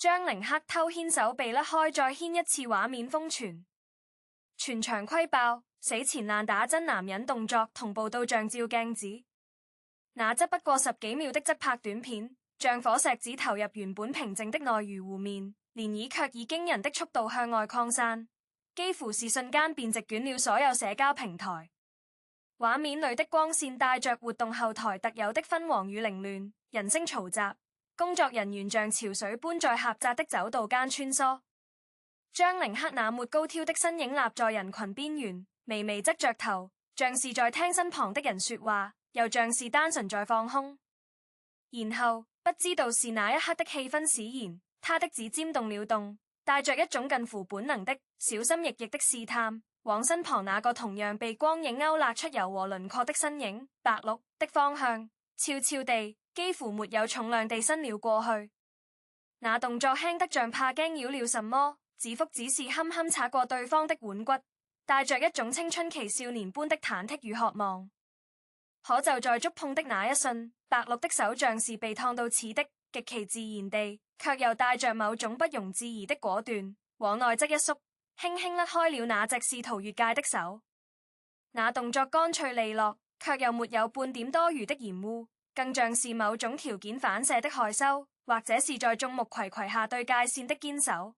張凌克偷牽手被甩開再牽一次，畫面瘋傳，全場窺爆，死纏爛打真男人動作同步到像照鏡子。那則不過10幾秒的側拍短片，像火石子投入原本平靜的內魚湖面，漣漪卻以驚人的速度向外擴散，幾乎是瞬間便席捲了所有社交平台。畫面裏的光線帶着活動後台特有的昏黃與凌亂，人聲嘈雜。工作人員像潮水般在狹窄的走道間穿梭，張凌克那抹高挑的身影立在人群邊緣，微微側着頭，像是在聽身旁的人說話，又像是單純在放空。然後不知道是哪一刻的氣氛使然，他的指尖動了動，帶着一種近乎本能的小心翼翼的試探，往身旁那個同樣被光影勾勒出柔和輪廓的身影白鹿的方向，悄悄地幾乎沒有重量地伸了過去。那動作輕得像怕驚擾了什麼，指腹只是輕輕擦過對方的腕骨，帶着一種青春期少年般的忐忑與渴望。可就在觸碰的那一瞬，白鹿的手像是被燙到似的，極其自然地，卻又帶着某種不容置疑的果斷，往內側一縮，輕輕甩開了那隻試圖越界的手。那動作乾脆利落，卻又沒有半點多餘的嫌惡，更像是某種條件反射的害羞，或者是在眾目睽睽下對界線的堅守。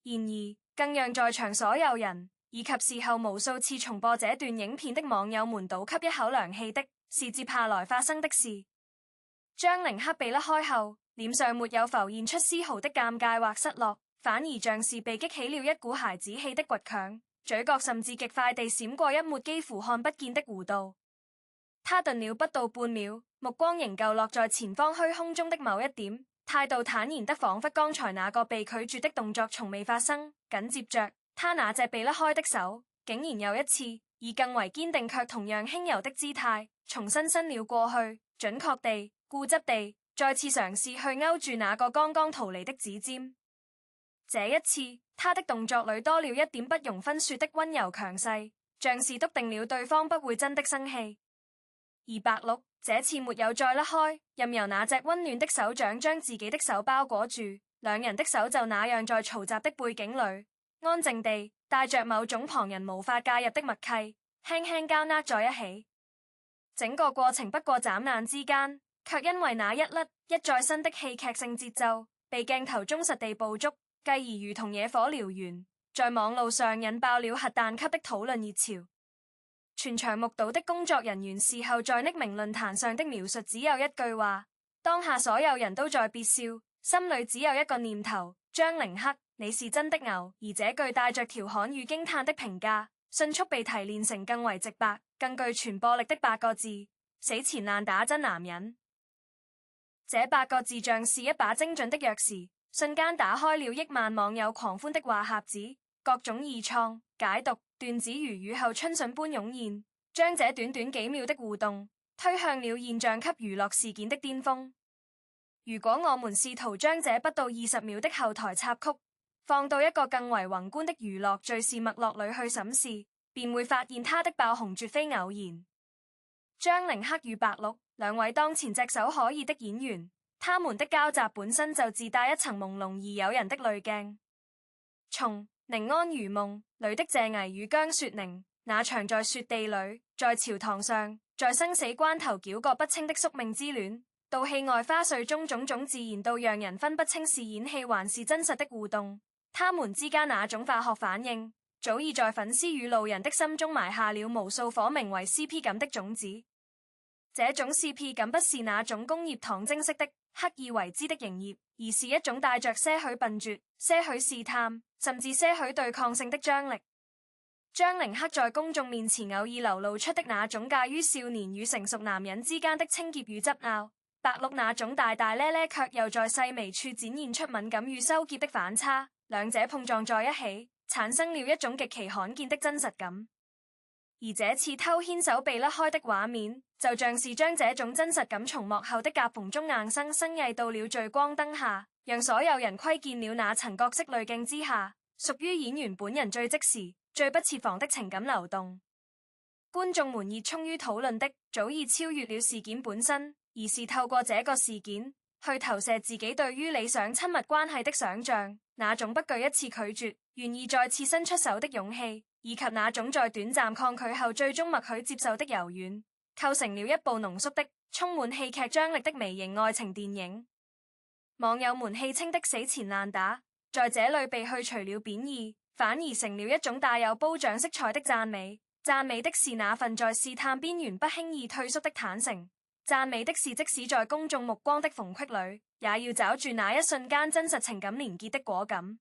然而，更讓在場所有人以及事後無數次重播這段影片的網友們倒吸一口涼氣的，是接下來發生的事。張凌克被甩開後，臉上沒有浮現出絲毫的尷尬或失落，反而像是被激起了一股孩子氣的倔強，嘴角甚至極快地閃過一抹幾乎看不見的弧度。他頓了不到半秒，目光仍舊落在前方虛空中的某一點，態度坦然得仿佛剛才那個被拒絕的動作從未發生。緊接着，他那隻被甩開的手，竟然又一次以更為堅定卻同樣輕柔的姿態，重新伸了過去，準確地、固執地，再次嘗試去勾住那個剛剛逃離的指尖。這一次，他的動作裏多了一點不容分說的溫柔強勢，像是篤定了對方不會真的生氣。而白鹿這次沒有再甩開，任由那隻溫暖的手掌將自己的手包裹住，兩人的手就那樣在嘈雜的背景裏，安靜地帶着某種旁人無法介入的默契，輕輕交握在一起。整個過程不過眨眼之間，卻因為那一甩一再新的戲劇性節奏，被鏡頭忠實地捕捉，繼而如同野火燎原，在網路上引爆了核彈級的討論熱潮。全場目睹的工作人員事後在匿名論壇上的描述只有一句話：當下所有人都在憋笑，心裏只有一個念頭：張凌克，你是真的牛。而這句帶着調侃與驚嘆的評價，迅速被提煉成更為直白、更具傳播力的8個字：死纏爛打真男人。這8個字像是一把精準的鑰匙，瞬間打開了億萬網友狂歡的話匣子，各種二創、解讀、段子如雨後春筍般湧現，將這短短幾秒的互動推向了現象級娛樂事件的巔峰。如果我們試圖將這不到20秒的後台插曲放到一個更為宏觀的娛樂敘事脈絡裏去審視，便會發現它的爆紅絕非偶然。張凌克與白鹿兩位當前炙手可熱的演員，他們的交集本身就自帶一層朦朧而誘人的濾鏡。從寧安如夢裏的謝毅與姜雪寧那場在雪地裏、在朝堂上、在生死關頭糾葛不清的宿命之戀，到戲外花絮中種種自然到讓人分不清是演戲還是真實的互動，他們之間那種化學反應，早已在粉絲與路人的心中埋下了無數顆名為 CP 感的種子。這種 CP 感不是那種工業糖精式的刻意為之的營業，而是一種帶着些許笨拙、些許試探，甚至些許對抗性的張力。張凌克在公眾面前偶爾流露出的那種介於少年與成熟男人之間的清潔與執拗，白鹿那種大大咧咧卻又在細微處展現出敏感與羞澀的反差，兩者碰撞在一起，產生了一種極其罕見的真實感。而這次偷牽手被甩開的畫面，就像是將這種真實感從幕後的夾縫中硬生生熨到了聚光燈下，讓所有人窺見了那層角色濾鏡之下，屬於演員本人最即時、最不設防的情感流動。觀眾們熱衷於討論的，早已超越了事件本身，而是透過這個事件，去投射自己對於理想親密關係的想象，那種不懼一次拒絕，願意再次伸出手的勇氣，以及那種在短暫抗拒後最終默許接受的柔軟，構成了一部濃縮的、充滿戲劇張力的微型愛情電影。網友們戲稱的死纏爛打，在這裡被去除了貶義，反而成了一種帶有褒獎色彩的讚美。讚美的是那份在試探邊緣不輕易退縮的坦誠。讚美的是，即使在公眾目光的縫隙裡，也要找住那一瞬間真實情感連結的果敢。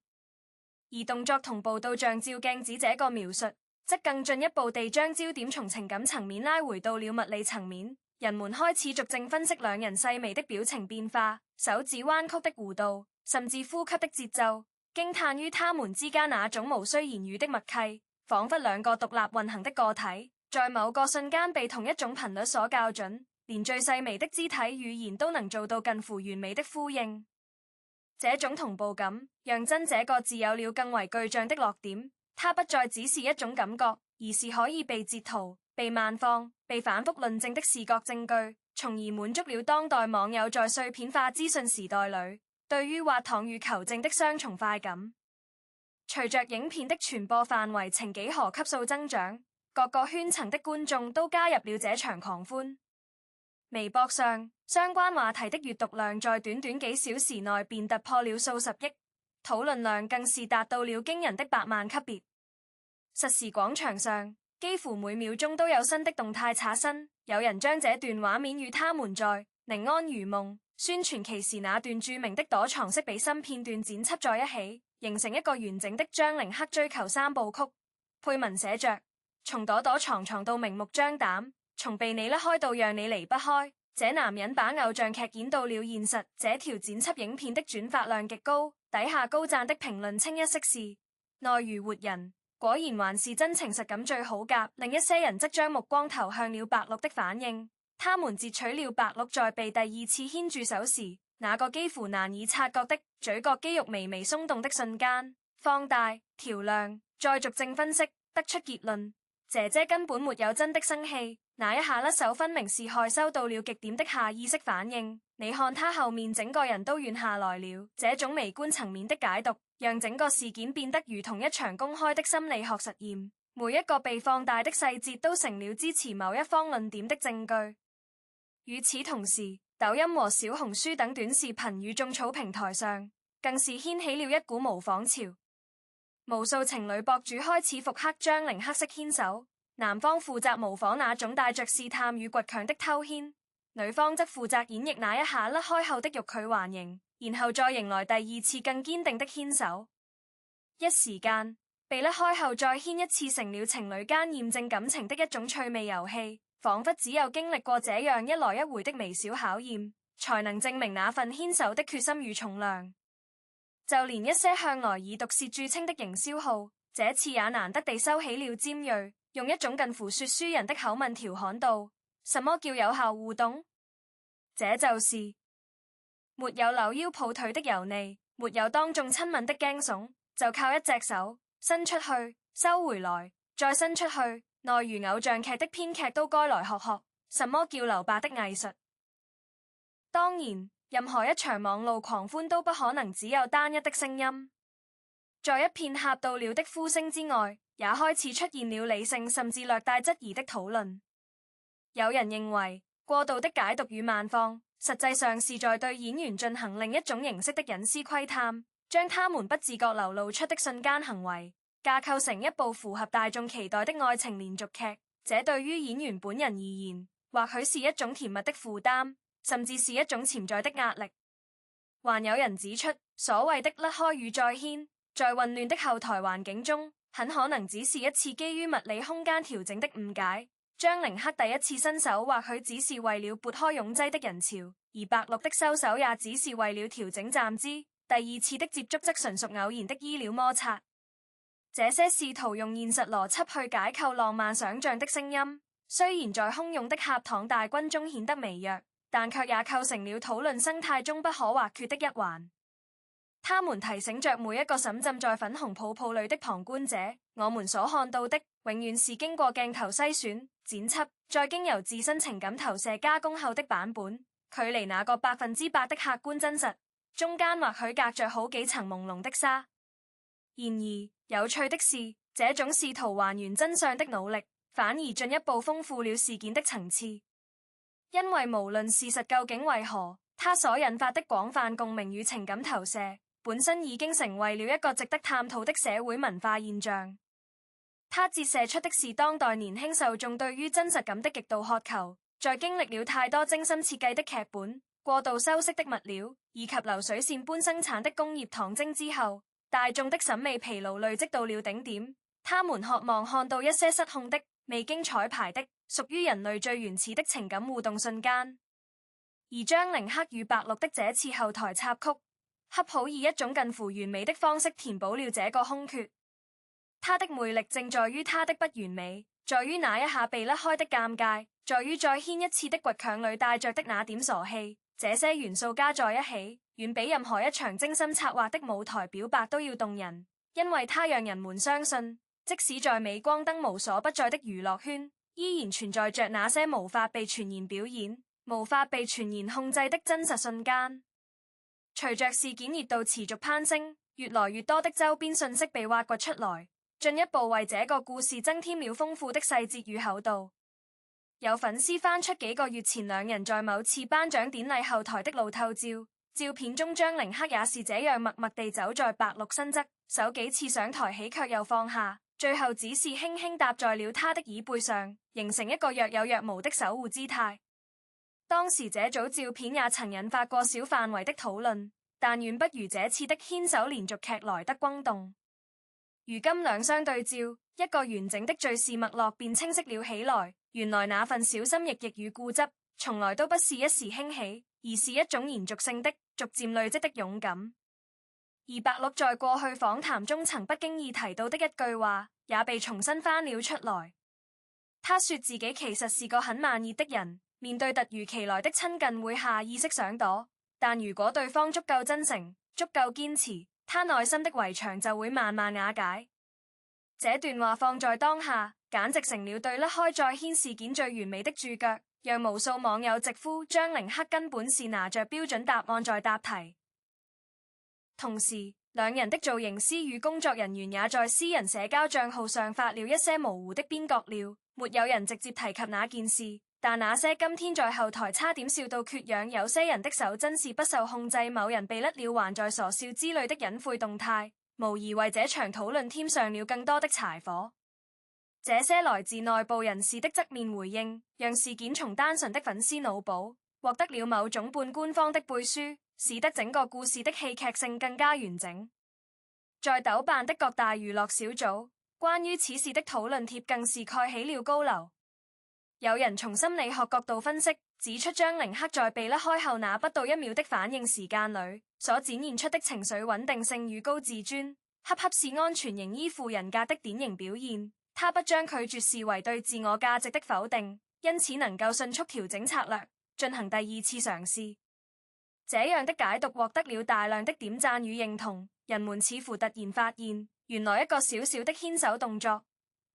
而動作同步到像照鏡子這個描述，則更進一步地將焦點從情感層面拉回到了物理層面。人們開始逐漸分析兩人細微的表情變化、手指彎曲的弧度，甚至呼吸的節奏，驚嘆於他們之間那種無需言語的默契，仿佛兩個獨立運行的個體，在某個瞬間被同一種頻率所校準。連最細微的肢體語言都能做到近乎完美的呼應，這種同步感讓真這個字有了更為具象的落點。它不再只是一種感覺，而是可以被截圖、被慢放、被反覆論證的視覺證據，從而滿足了當代網友在碎片化資訊時代裏對於滑糖與求證的雙重快感。隨着影片的傳播範圍呈幾何級數增長，各個圈層的觀眾都加入了這場狂歡。微博上相關話題的閱讀量在短短幾小時內便突破了數十億，討論量更是達到了驚人的百萬級別。實時廣場上幾乎每秒鐘都有新的動態刷新，有人將這段畫面與他們在寧安如夢宣傳期時那段著名的躲藏式比心片段剪輯在一起，形成一個完整的張凌克追求三部曲。配文寫着：從躲躲藏藏到明目張膽，從被你甩開到讓你離不開，這男人把偶像劇演到了現實。這條剪輯影片的轉發量極高，底下高讚的評論清一色是內如活人，果然還是真情實感最好夾。另一些人則將目光投向了白鹿的反應，他們截取了白鹿在被第二次牽住手時那個幾乎難以察覺的嘴角肌肉微微鬆動的瞬間，放大調亮，再逐正分析，得出結論：姐姐根本沒有真的生氣。那一下甩手分明是害羞到了極點的下意識反應，你看他後面整個人都軟下來了。這種微觀層面的解讀，讓整個事件變得如同一場公開的心理學實驗，每一個被放大的細節都成了支持某一方論點的證據。與此同時，抖音和小紅書等短視頻與種草平台上，更是掀起了一股模仿潮，無數情侶博主開始復刻張凌克式牽手。男方負責模仿那種帶着試探與倔強的偷牽，女方則負責演繹那一下甩開後的欲拒還迎，然後再迎來第二次更堅定的牽手。一時間，被甩開後再牽一次成了情侶間驗證感情的一種趣味遊戲，仿佛只有經歷過這樣一來一回的微小考驗，才能證明那份牽手的決心與重量。就連一些向來以毒舌著稱的營銷號，這次也難得地收起了尖銳，用一種近乎說書人的口吻調侃道：什麼叫有效互動？這就是沒有摟腰抱腿的油膩，沒有當眾親吻的驚悚，就靠一隻手伸出去，收回來，再伸出去。內如偶像劇的編劇都該來學學什麼叫留白的藝術。當然，任何一場網路狂歡都不可能只有單一的聲音，在一片嚇到了的呼聲之外，也開始出現了理性甚至略帶質疑的討論。有人認為過度的解讀與慢放，實際上是在對演員進行另一種形式的隱私窺探，將他們不自覺流露出的瞬間行為架構成一部符合大眾期待的愛情連續劇。這對於演員本人而言，或許是一種甜蜜的負擔，甚至是一種潛在的壓力。還有人指出，所謂的甩開與再牽，在混亂的後台環境中，很可能只是一次基於物理空間調整的誤解。張凌克第一次伸手或許只是為了撥開擁擠的人潮，而白鹿的收手也只是為了調整站姿。第二次的接觸則純屬偶然的醫療摩擦。這些試圖用現實邏輯去解構浪漫想象的聲音，雖然在洶湧的狹糖大軍中顯得微弱，但卻也構成了討論生態中不可或缺的一環。他們提醒着每一個沈浸在粉紅泡泡裡的旁觀者，我們所看到的永遠是經過鏡頭篩選、剪輯，再經由自身情感投射加工後的版本，距離那個100%的客觀真實，中間或許隔着好幾層朦朧的紗。然而，有趣的是，這種試圖還原真相的努力，反而進一步豐富了事件的層次。因為無論事實究竟為何，它所引發的廣泛共鳴與情感投射，本身已經成為了一個值得探討的社會文化現象。它折射出的是當代年輕受眾對於真實感的極度渴求，在經歷了太多精心設計的劇本、過度修飾的物料以及流水線般生產的工業糖精之後，大眾的審美疲勞累積到了頂點。他們渴望看到一些失控的、未經彩排的、屬於人類最原始的情感互動瞬間。而張凌克與白鹿的這次後台插曲，恰好以一種近乎完美的方式填補了這個空缺。他的魅力正在於他的不完美，在於那一下被甩開的尷尬，在於再掀一次的倔強裏帶着的那點傻氣。這些元素加在一起，遠比任何一場精心策劃的舞台表白都要動人，因為它讓人們相信，即使在鎂光燈無所不在的娛樂圈，依然存在着那些無法被全然表演、無法被全然控制的真實瞬間。隨着事件熱度持續攀升，越來越多的周邊信息被挖掘出來，進一步為這個故事增添了豐富的細節與厚度。有粉絲翻出幾個月前兩人在某次頒獎典禮後台的路透照，照片中張凌克也是這樣默默地走在白鹿身側，手幾次上抬起卻又放下，最後只是輕輕搭在了他的椅背上，形成一個若有若無的守護姿態。當時這組照片也曾引發過小範圍的討論，但遠不如這次的牽手連續劇來得轟動。如今兩相對照，一個完整的敘事脈絡便清晰了起來。原來那份小心翼翼與固執，從來都不是一時興起，而是一種延續性的、逐漸累積的勇敢。而白鹿在過去訪談中曾不經意提到的一句話，也被重新翻了出來。他說自己其實是個很慢熱的人，面對突如其來的親近會下意識想躲，但如果對方足夠真誠、足夠堅持，他內心的圍牆就會慢慢瓦解。這段話放在當下，簡直成了對甩開再掀事件最完美的注腳，讓無數網友直呼張凌克根本是拿着標準答案在答題。同時，兩人的造型師與工作人員也在私人社交賬號上發了一些模糊的邊角料，沒有人直接提及那件事，但那些今天在後台差點笑到缺氧，有些人的手真是不受控制，某人被甩了還在傻笑之類的隱晦動態，無疑為這場討論添上了更多的柴火。這些來自內部人士的側面回應，讓事件從單純的粉絲腦補獲得了某種半官方的背書，使得整個故事的戲劇性更加完整。在豆瓣的各大娛樂小組，關於此事的討論帖更是蓋起了高樓。有人從心理學角度分析，指出張凌克在被甩開後那不到1秒的反應時間裏，所展現出的情緒穩定性與高自尊，恰恰是安全型依附人格的典型表現。他不將拒絕視為對自我價值的否定，因此能夠迅速調整策略，進行第二次嘗試。這樣的解讀獲得了大量的點讚與認同，人們似乎突然發現，原來一個小小的牽手動作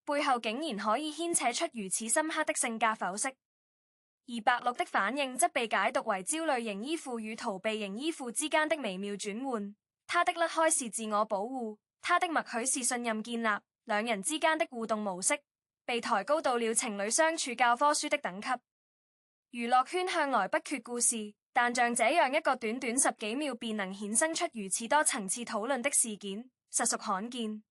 背後竟然可以牽扯出如此深刻的性格剖析。而白鹿的反應則被解讀為焦慮型依附與逃避型依附之間的微妙轉換。他的甩開是自我保護，他的默許是信任建立。兩人之間的互動模式被抬高到了情侶相處教科書的等級。娛樂圈向來不缺故事，但像這樣一個短短10幾秒便能衍生出如此多層次討論的事件，實屬罕見。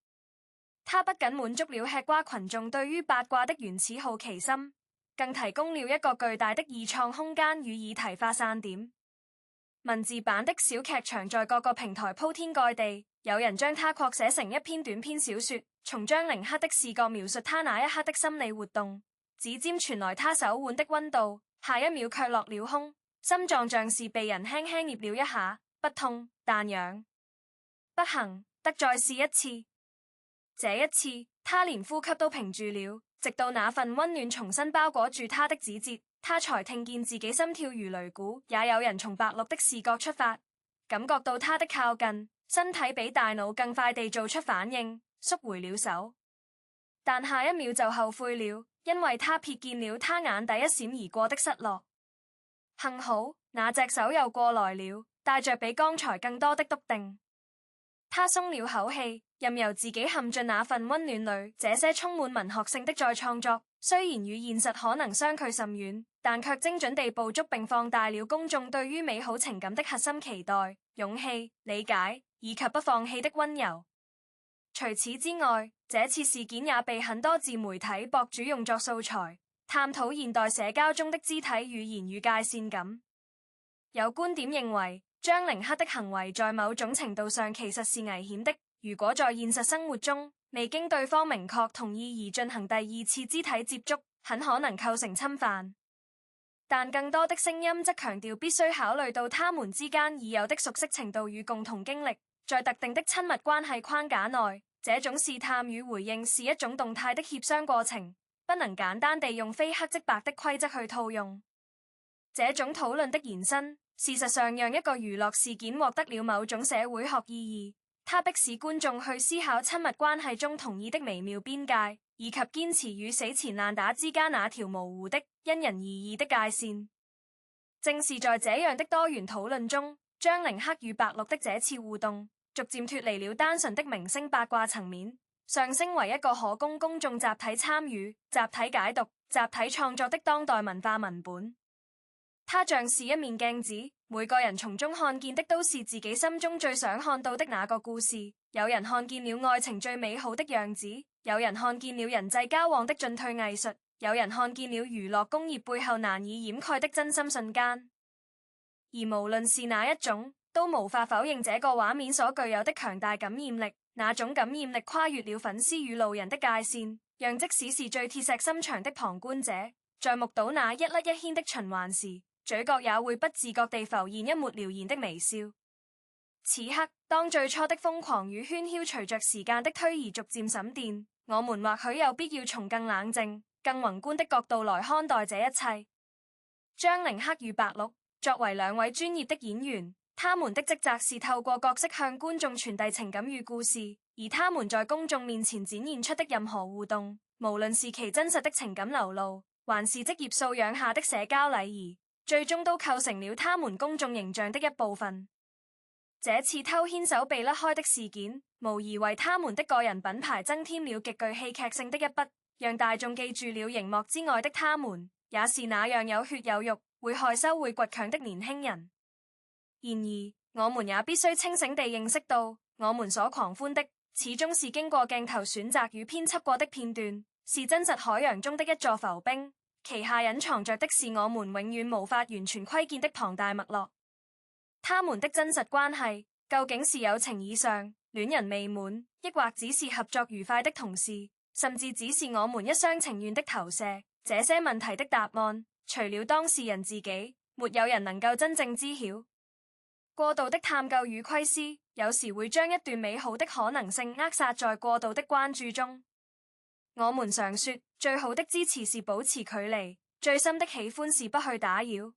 它不僅滿足了吃瓜群眾對於八卦的原始好奇心，更提供了一個巨大的二創空間與議題發散點。文字版的小劇場在各個平台鋪天蓋地，有人將它擴寫成一篇短篇小說。從張凌克的視覺描述他那一刻的心理活動，指尖傳來他手腕的溫度，下一秒卻落了空，心臟像是被人輕輕捏了一下，不痛但癢。不行，得再試一次。這一次，他連呼吸都屏住了，直到那份溫暖重新包裹住他的指節，他才聽見自己心跳如擂鼓。也有人從白鹿的視覺出發，感覺到他的靠近，身體比大腦更快地做出反應。縮回了手，但下一秒就後悔了，因為他瞥見了他眼底一閃而過的失落。幸好那隻手又過來了，帶着比剛才更多的篤定。他鬆了口氣，任由自己陷進那份溫暖裏。這些充滿文學性的再創作，雖然與現實可能相距甚遠，但卻精準地捕捉並放大了公眾對於美好情感的核心期待、勇氣、理解以及不放棄的溫柔。除此之外，這次事件也被很多自媒體博主用作素材，探討現代社交中的肢體語言與界線感。有觀點認為，張凌克的行為在某種程度上其實是危險的。如果在現實生活中未經對方明確同意而進行第二次肢體接觸，很可能構成侵犯。但更多的聲音則強調必須考慮到他們之間已有的熟悉程度與共同經歷，在特定的親密關係框架內，這種試探與回應是一種動態的協商過程，不能簡單地用非黑即白的規則去套用。這種討論的延伸，事實上讓一個娛樂事件獲得了某種社會學意義，它迫使觀眾去思考親密關係中同意的微妙邊界，以及堅持與死纏爛打之間那條模糊的因人而異的界線。正是在這樣的多元討論中，張凌克與白鹿的這次互動逐漸脫離了單純的明星八卦層面，上升為一個可供公眾集體參與、集體解讀、集體創作的當代文化文本。它像是一面鏡子，每個人從中看見的都是自己心中最想看到的那個故事。有人看見了愛情最美好的樣子，有人看見了人際交往的進退藝術，有人看見了娛樂工業背後難以掩蓋的真心瞬間。而無論是哪一種，都無法否認這個畫面所具有的強大感染力。那種感染力跨越了粉絲與路人的界線，讓即使是最鐵石心腸的旁觀者，在目睹那一甩一牽的循環時，嘴角也會不自覺地浮現一抹撩然的微笑。此刻，當最初的瘋狂與喧囂隨着時間的推移逐漸沈澱，我們或許有必要從更冷靜、更宏觀的角度來看待這一切。張凌克與白鹿作為兩位專業的演員，他們的職責是透過角色向觀眾傳遞情感與故事，而他們在公眾面前展現出的任何互動，無論是其真實的情感流露，還是職業素養下的社交禮儀，最終都構成了他們公眾形象的一部分。這次偷牽手被甩開的事件，無疑為他們的個人品牌增添了極具戲劇性的一筆，讓大眾記住了熒幕之外的他們，也是那樣有血有肉、會害羞會倔強的年輕人。然而，我們也必須清醒地認識到，我們所狂歡的，始終是經過鏡頭選擇與編輯過的片段，是真實海洋中的一座浮冰，其下隱藏着的是我們永遠無法完全窺見的龐大脈絡。他們的真實關係究竟是友情以上、戀人未滿，抑或只是合作愉快的同事，甚至只是我們一廂情願的投射？這些問題的答案，除了當事人自己，沒有人能夠真正知曉。過度的探究與窺思，有時會將一段美好的可能性扼殺在過度的關注中。我們常說，最好的支持是保持距離，最深的喜歡是不去打擾。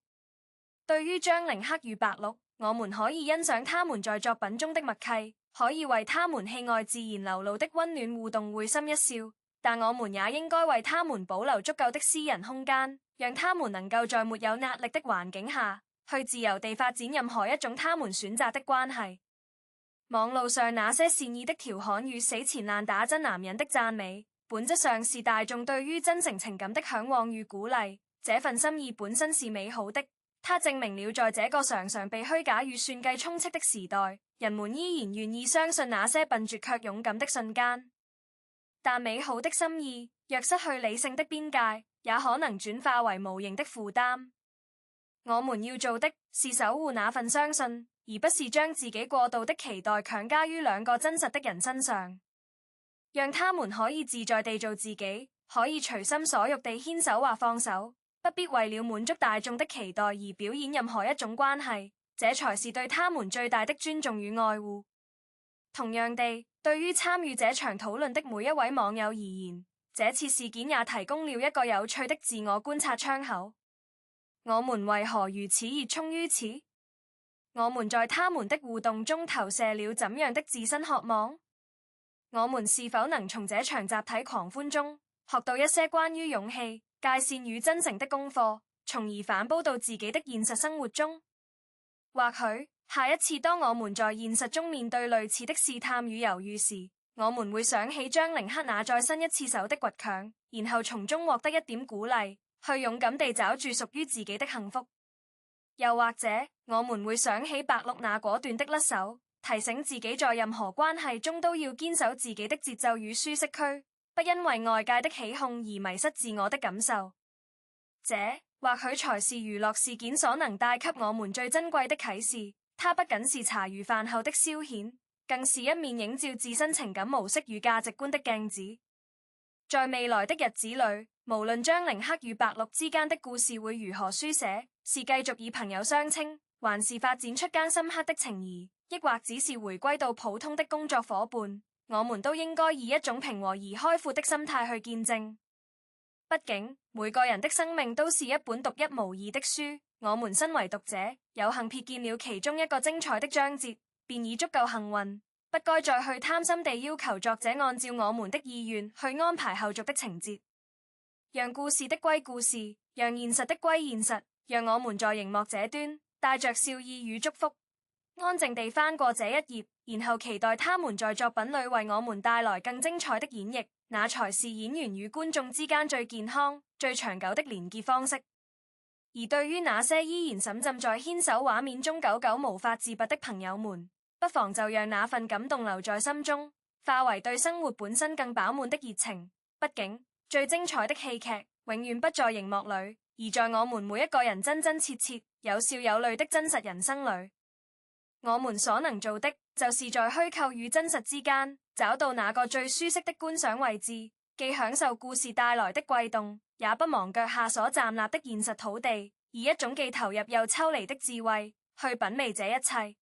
對於張凌克與白鹿，我們可以欣賞他們在作品中的默契，可以為他們戲外自然流露的溫暖互動會心一笑，但我們也應該為他們保留足夠的私人空間，讓他們能夠在沒有壓力的環境下，去自由地發展任何一種他們選擇的關係。網路上那些善意的調侃與死纏爛打真男人的讚美，本質上是大眾對於真誠情感的向往與鼓勵。這份心意本身是美好的，它證明了在這個常常被虛假與算計充斥的時代，人們依然願意相信那些笨拙卻勇敢的瞬間。但美好的心意若失去理性的邊界，也可能轉化為無形的負擔。我們要做的是守護那份相信，而不是將自己過度的期待強加於兩個真實的人身上，讓他們可以自在地做自己，可以隨心所欲地牽手或放手，不必為了滿足大眾的期待而表演任何一種關係，這才是對他們最大的尊重與愛護。同樣地，對於參與這場討論的每一位網友而言，這次事件也提供了一個有趣的自我觀察窗口。我們為何如此熱衷於此？我們在他們的互動中投射了怎樣的自身渴望？我們是否能從這場集體狂歡中學到一些關於勇氣、界線與真誠的功課，從而反哺到自己的現實生活中？或許下一次當我們在現實中面對類似的試探與猶豫時，我們會想起張凌克那再新一次手的倔強，然後從中獲得一點鼓勵，去勇敢地找住屬於自己的幸福。又或者我們會想起白鹿那果斷的甩手，提醒自己在任何關係中都要堅守自己的節奏與舒適區，不因為外界的起哄而迷失自我的感受。這或許才是娛樂事件所能帶給我們最珍貴的啟示。它不僅是茶餘飯後的消遣，更是一面映照自身情感模式與價值觀的鏡子。在未來的日子裡，無論張凌克與白鹿之間的故事會如何書寫，是繼續以朋友相稱，還是發展出更深刻的情誼，抑或只是回歸到普通的工作夥伴，我們都應該以一種平和而開闊的心態去見證。畢竟每個人的生命都是一本獨一無二的書，我們身為讀者，有幸瞥見了其中一個精彩的章節，便已足夠幸運，不該再去貪心地要求作者按照我們的意願去安排後續的情節。讓故事的歸故事，讓現實的歸現實，讓我們在熒幕這端帶着笑意與祝福，安靜地翻過這一頁，然後期待他們在作品裡為我們帶來更精彩的演繹，那才是演員與觀眾之間最健康、最長久的連結方式。而對於那些依然沉浸在牽手畫面中久久無法自拔的朋友們，不妨就讓那份感動留在心中，化為對生活本身更飽滿的熱情。畢竟最精彩的戲劇永遠不在熒幕裡，而在我們每一個人真真切切、有笑有淚的真實人生裡。我們所能做的，就是在虛構與真實之間找到那個最舒適的觀賞位置，既享受故事帶來的悸動，也不忘腳下所站立的現實土地，以一種既投入又抽離的智慧去品味這一切。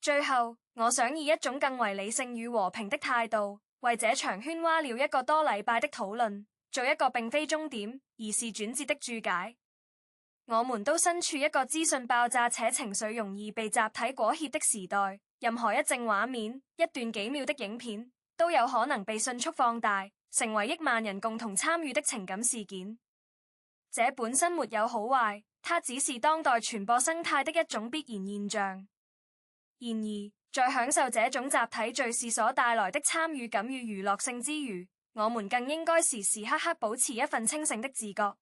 最後，我想以一種更為理性與和平的態度，為這場喧嘩了一個多禮拜的討論做一個並非終點，而是轉折的注解。我們都身處一個資訊爆炸且情緒容易被集體裹挾的時代，任何一凈畫面、一段幾秒的影片，都有可能被迅速放大，成為億萬人共同參與的情感事件。這本身沒有好壞，它只是當代傳播生態的一種必然現象。然而，在享受這種集體敘事所帶來的參與感與娛樂性之餘，我們更應該時時刻刻保持一份清醒的自覺。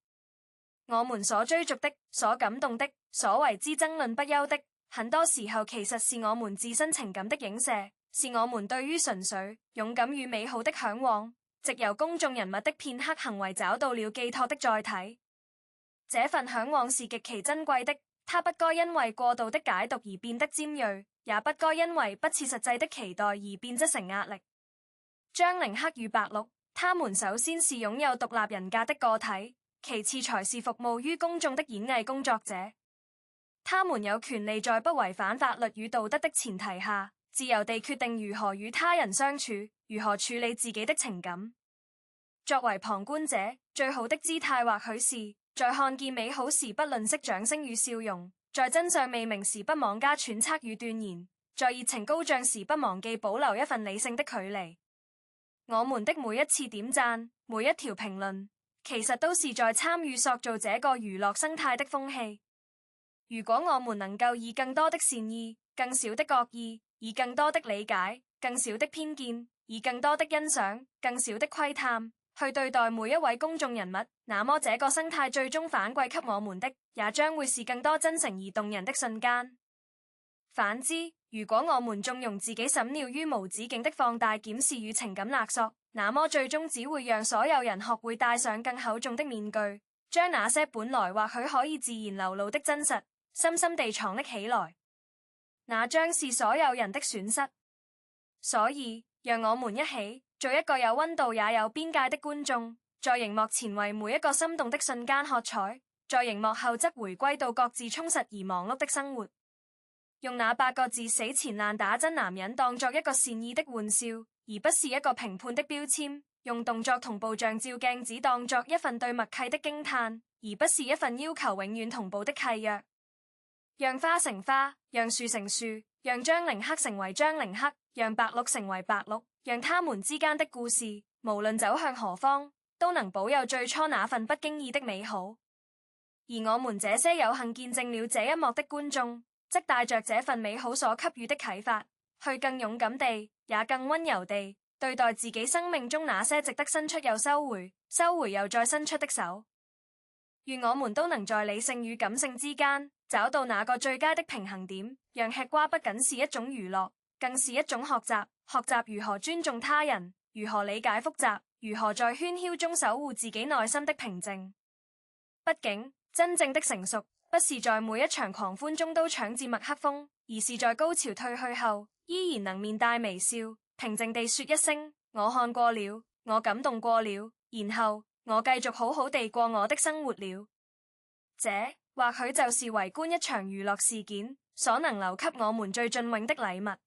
我們所追逐的、所感動的、所為之爭論不休的，很多時候其實是我們自身情感的影射，是我們對於純粹、勇敢與美好的嚮往，藉由公眾人物的片刻行為找到了寄託的載體。這份嚮往是極其珍貴的，它不該因為過度的解讀而變得尖銳，也不該因為不切實際的期待而變質成壓力。張凌克與白鹿，他們首先是擁有獨立人格的個體，其次才是服務於公眾的演藝工作者。他們有權利在不違反法律與道德的前提下，自由地決定如何與他人相處，如何處理自己的情感。作為旁觀者，最好的姿態或許是在看見美好時不吝嗇掌聲與笑容，在真相未明時不妄加揣測與斷言，在熱情高漲時不忘記保留一份理性的距離。我們的每一次點讚，每一條評論，其實都是在參與塑造這個娛樂生態的風氣。如果我們能夠以更多的善意、更少的惡意，以更多的理解、更少的偏見，以更多的欣賞、更少的窺探，去對待每一位公眾人物，那麼這個生態最終反饋給我們的，也將會是更多真誠而動人的瞬間。反之，如果我們縱容自己審尿於無止境的放大檢視與情感勒索，那麼最終只會讓所有人學會戴上更厚重的面具，將那些本來或許可以自然流露的真實，深深地藏匿起來，那將是所有人的損失。所以，讓我們一起做一個有溫度也有邊界的觀眾，在熒幕前為每一個心動的瞬間喝彩，在熒幕後則回歸到各自充實而忙碌的生活。用那8個字死纏爛打真男人當作一個善意的玩笑，而不是一個評判的標籤；用動作同步像照鏡子當作一份對默契的驚嘆，而不是一份要求永遠同步的契約。讓花成花，讓樹成樹，讓張凌克成為張凌克，讓白鹿成為白鹿，讓他們之間的故事，無論走向何方，都能保有最初那份不經意的美好。而我們這些有幸見證了這一幕的觀眾，則帶着這份美好所給予的啟發，去更勇敢地，也更溫柔地對待自己生命中那些值得伸出又收回、收回又再伸出的手。願我們都能在理性與感性之間找到那個最佳的平衡點，讓吃瓜不僅是一種娛樂，更是一種學習。學習如何尊重他人，如何理解複雜，如何在喧囂中守護自己內心的平靜。畢竟，真正的成熟不是在每一場狂歡中都搶至麥克風，而是在高潮退去後依然能面帶微笑，平靜地說一聲我看過了，我感動過了，然後我繼續好好地過我的生活了。這或許就是圍觀一場娛樂事件所能留給我們最雋永的禮物。